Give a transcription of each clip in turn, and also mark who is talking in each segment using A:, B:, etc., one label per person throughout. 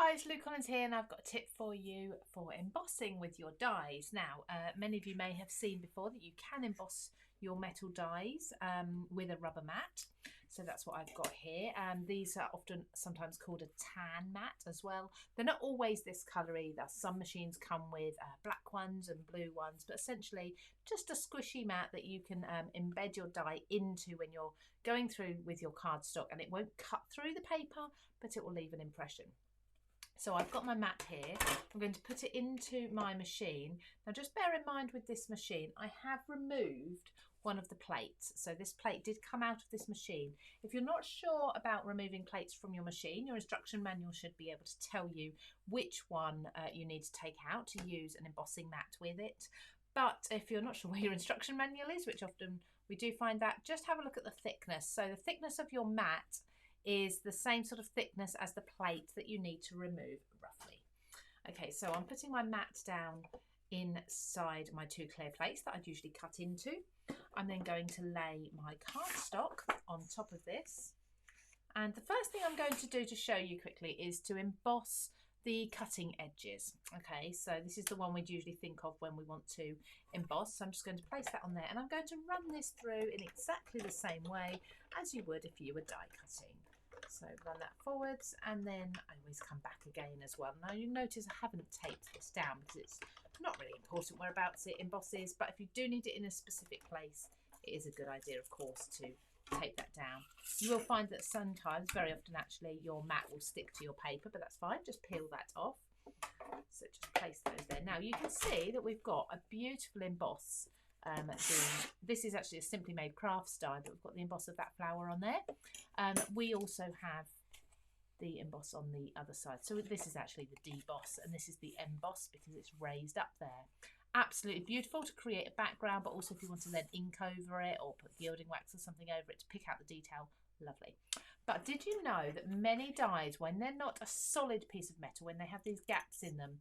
A: guys, Lou Collins here, and I've got a tip for you for embossing with your dies. Now, many of you may have seen before that you can emboss your metal dies with a rubber mat. So that's what I've got here. These are often sometimes called a tan mat as well. They're not always this colour either. Some machines come with black ones and blue ones, but essentially just a squishy mat that you can embed your die into when you're going through with your cardstock, and it won't cut through the paper, but it will leave an impression. So I've got my mat here. I'm going to put it into my machine. Now just bear in mind with this machine, I have removed one of the plates. So this plate did come out of this machine. If you're not sure about removing plates from your machine, your instruction manual should be able to tell you which one you need to take out to use an embossing mat with it. But if you're not sure where your instruction manual is, which often we do find that, just have a look at the thickness. So the thickness of your mat is the same sort of thickness as the plate that you need to remove, roughly. Okay, so I'm putting my mat down inside my two clear plates that I'd usually cut into. I'm then going to lay my cardstock on top of this. And the first thing I'm going to do to show you quickly is to emboss the cutting edges. Okay, so this is the one we'd usually think of when we want to emboss. So I'm just going to place that on there, and I'm going to run this through in exactly the same way as you would if you were die cutting. So run that forwards, and then I always come back again as well. Now you notice I haven't taped this down because it's not really important whereabouts it embosses, but if you do need it in a specific place, it is a good idea, of course, to tape that down. You will find that sometimes, very often actually, your mat will stick to your paper, but that's fine. Just peel that off. So just place those there. Now you can see that we've got a beautiful emboss. This is actually a Simply Made Crafts die, but we've got the emboss of that flower on there. We also have the emboss on the other side. So this is actually the deboss, and this is the emboss because it's raised up there. Absolutely beautiful to create a background, but also if you want to then ink over it or put gilding wax or something over it to pick out the detail, lovely. But did you know that many dies, when they're not a solid piece of metal, when they have these gaps in them,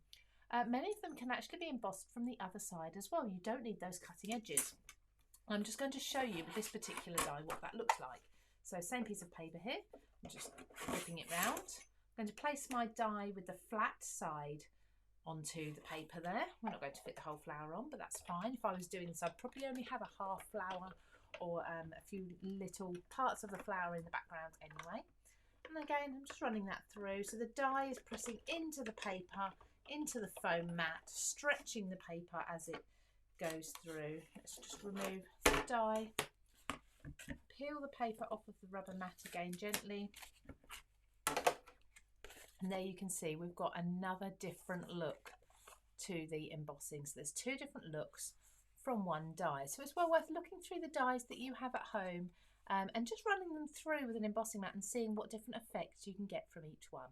A: many of them can actually be embossed from the other side as well. You don't need those cutting edges. I'm just going to show you with this particular die what that looks like. So same piece of paper here, I'm just flipping it round. I'm going to place my die with the flat side onto the paper there. We're not going to fit the whole flower on, but that's fine. If I was doing this, I'd probably only have a half flower or a few little parts of the flower in the background anyway. And again, I'm just running that through. So the die is pressing into the paper, into the foam mat, stretching the paper as it goes through. Let's just remove the die, peel the paper off of the rubber mat again gently. And there you can see we've got another different look to the embossing. So there's two different looks from one die. So it's well worth looking through the dies that you have at home and just running them through with an embossing mat and seeing what different effects you can get from each one.